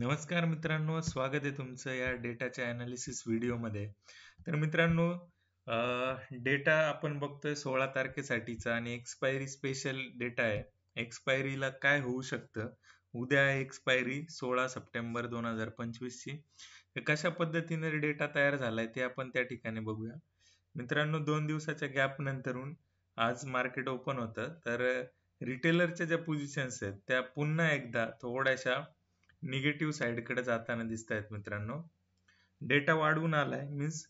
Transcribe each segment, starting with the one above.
नमस्कार मित्रांनो, स्वागत आहे तुमचं या डेटाच्या अनालिसिस व्हिडिओमध्ये. तर मित्रांनो, डेटा आपण बघतोय 16 तारखेसाठीचा आणि एक्सपायरी स्पेशल डेटा आहे. एक्सपायरीला काय होऊ शकतं? उद्या आहे एक्सपायरी 16 सप्टेंबर 2025 ची. तर कशा पद्धतीने डेटा तयार झालाय ते आपण त्या ठिकाणी बघूया. मित्रांनो, 2 दिवसाच्या गॅप नंतरून आज मार्केट ओपन होतं. तर रिटेलरच्या ज्या पोझिशन्स आहेत त्या पुन्हा एकदा थोड्याशा निगेटिव्ह साईडकडे जाताना दिसत आहेत मित्रांनो. डेटा वाढवून आलाय मीन्स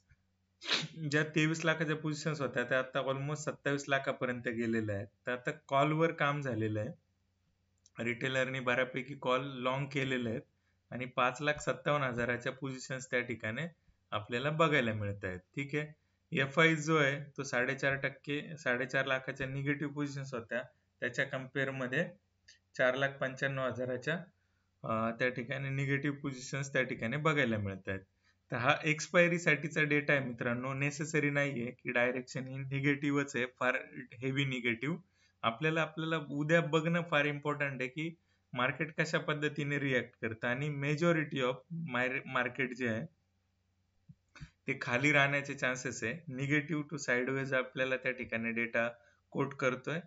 ज्या 23 लाखाच्या पोझिशन्स होत्या त्या आता ऑलमोस्ट 27 लाखापर्यंत गेलेल्या आहेत. तर आता कॉलवर काम झालेलं आहे. रिटेलरनी बऱ्यापैकी कॉल लॉंग केलेले आहेत आणि 5,57,000च्या पोझिशन्स त्या ठिकाणी आपल्याला बघायला मिळत आहेत. ठीक आहे. एफ-आय जो आहे तो 4.5% 4.5 लाखाच्या निगेटिव्ह पोझिशन्स होत्या, त्याच्या कम्पेअर मध्ये 4,95,000च्या त्या ठिकाणी निगेटिव्ह पोझिशन्स त्या ठिकाणी बघायला मिळत आहेत. तर हा एक्सपायरी साठीचा डेटा आहे मित्रांनो. नेसेसरी नाहीये की डायरेक्शन ही निगेटिव्हच आहे, फार हेवी निगेटिव्ह. आपल्याला उद्या बघणं फार इम्पॉर्टंट आहे की मार्केट कशा पद्धतीने रिॲक्ट करतं आणि मेजॉरिटी ऑफ मार्केट जे आहे ते खाली राहण्याचे चान्सेस आहे. निगेटिव्ह टू साइडवेज आपल्याला त्या ठिकाणी डेटा कोट करतोय.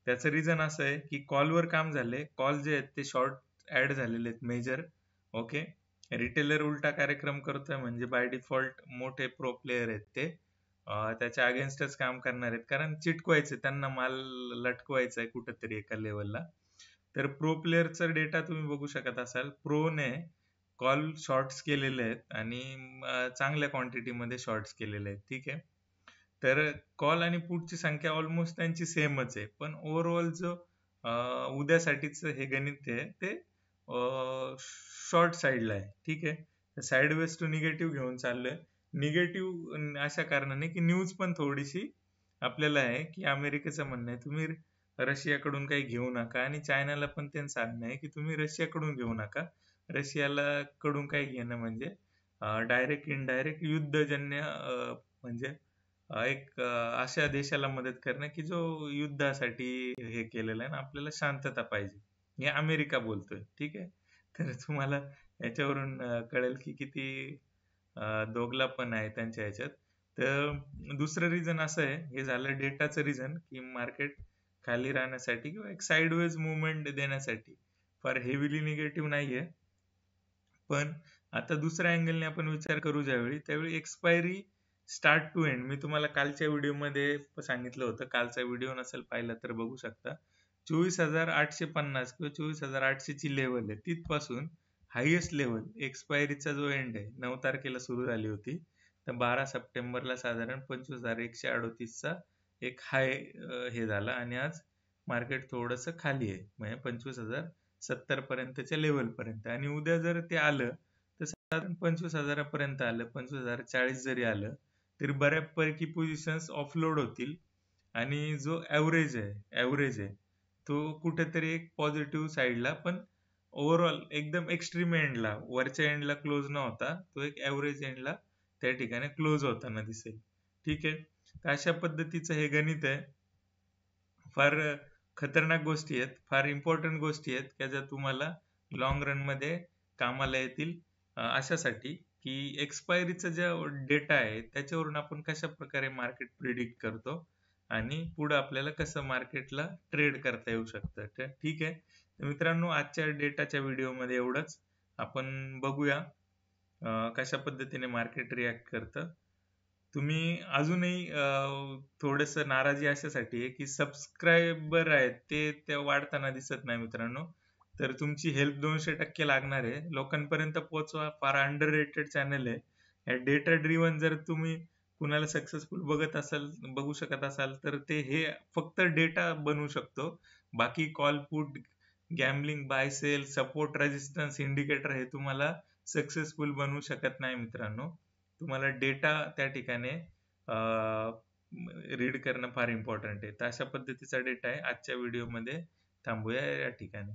त्याचं रिझन असं आहे की कॉलवर काम झाले. कॉल जे आहेत ते शॉर्ट ऍड झालेले आहेत मेजर. ओके. रिटेलर उलटा कार्यक्रम करतोय म्हणजे बाय डिफॉल्ट मोठे प्रो प्लेयर आहेत ते त्याच्या अगेन्स्टच काम करणार आहेत, कारण चिटकवायचे त्यांना, माल लटकवायचा आहे कुठेतरी एका लेवलला. तर प्रो प्लेअरचा डेटा तुम्ही बघू शकत असाल. प्रोने कॉल शॉर्ट्स केलेले आहेत आणि चांगल्या क्वांटिटीमध्ये शॉर्ट्स केलेले आहेत. ठीक आहे. तर कॉल आणि पुटची संख्या ऑलमोस्ट त्यांची सेमच आहे, पण ओव्हरऑल जो उद्यासाठीच हे गणित आहे ते शॉर्ट साईडला आहे. ठीक आहे. साईड वेज टू निगेटिव्ह घेऊन चाललोय. निगेटिव्ह अशा कारणाने की न्यूज पण थोडीशी आपल्याला आहे की अमेरिकेचं म्हणणं आहे तुम्ही रशियाकडून काही घेऊ नका आणि चायनाला पण त्यांचं सांगणं आहे की तुम्ही रशियाकडून घेऊ नका. रशियाला कडून काही घेणं म्हणजे डायरेक्ट इनडायरेक्ट युद्धजन्य म्हणजे एक अशा देशाला मदत करणं की जो युद्धासाठी हे केलेलं आहे ना, आपल्याला शांतता पाहिजे, हे अमेरिका बोलतोय. ठीक आहे. तर तुम्हाला याच्यावरून कळेल की किती दोघलापण आहे त्यांच्या ह्याच्यात. तर दुसरं रिझन असं आहे, हे झालं डेटाचं रिझन की मार्केट खाली राहण्यासाठी किंवा एक साइडवेज मुवमेंट देण्यासाठी. फार हेविली निगेटिव्ह नाहीये. पण आता दुसऱ्या अँगलने आपण विचार करू ज्यावेळी, त्यावेळी एक्सपायरी स्टार्ट टू एंड मी तुम्हाला कालच्या व्हिडिओमध्ये सांगितलं होतं. कालचा व्हिडिओ नसेल पाहिला तर बघू शकता. 24,850 किंवा 24,800 ची लेवल आहे, तिथपासून हायेस्ट लेवल एक्सपायरीचा जो एंड आहे 9 तारखेला सुरू झाली होती, तर 12 सप्टेंबरला साधारण 25,138 चा एक हाय हे झाला आणि आज मार्केट थोडंसं खाली आहे, म्हणजे 25,070 पर्यंतच्या लेवल पर्यंत. आणि उद्या जर ते आलं तर साधारण 25,000 पर्यंत आलं, 25,040 जरी आलं तरी बऱ्यापैकी पोझिशन्स ऑफलोड होतील आणि जो ऍव्हरेज आहे तो कुठेतरी एक पॉझिटिव्ह साईडला, पण ओव्हरऑल एकदम एक्स्ट्रीम एंडला, वरच्या एंडला क्लोज न होता तो एक ऍव्हरेज एंडला त्या ठिकाणी क्लोज होताना दिसेल. ठीक आहे. तर अशा पद्धतीचं हे गणित आहे. फार खतरनाक गोष्टी आहेत, फार इम्पॉर्टंट गोष्टी आहेत त्या ज्या तुम्हाला लॉंग रन मध्ये कामाला येतील. अशासाठी की एक्सपायरीचा ज्या डेटा आहे त्याच्यावरून आपण कशा प्रकारे मार्केट प्रिडिक्ट करतो आणि पुढे आपल्याला कसं मार्केटला ट्रेड करता येऊ शकतं. ठीक आहे. तर मित्रांनो, आजच्या डेटाच्या व्हिडिओमध्ये एवढंच. आपण बघूया कशा पद्धतीने मार्केट रिॲक्ट करतं. तुम्ही अजूनही थोडंसं नाराजी अशासाठी आहे की सबस्क्रायबर आहेत ते वाढताना दिसत नाही मित्रांनो. तर तुमची हेल्प 200% लागणार आहे. लोकांपर्यंत पोहोचवा. फार अंडर रेटेड चॅनल आहे. या डेटा ड्रिव्हन जर तुम्ही कुणाला सक्सेसफुल बघू शकत असाल तर ते हे फक्त डेटा बनवू शकतो. बाकी call put, gambling, buy sell, support, resistance, indicator हे तुम्हाला सक्सेसफुल बनवू शकत नाही मित्रांनो. तुम्हाला डेटा त्या ठिकाणी रीड करणं फार इम्पॉर्टंट आहे. तर अशा पद्धतीचा डेटा आहे आजच्या व्हिडिओमध्ये. थांबूया या ठिकाणी.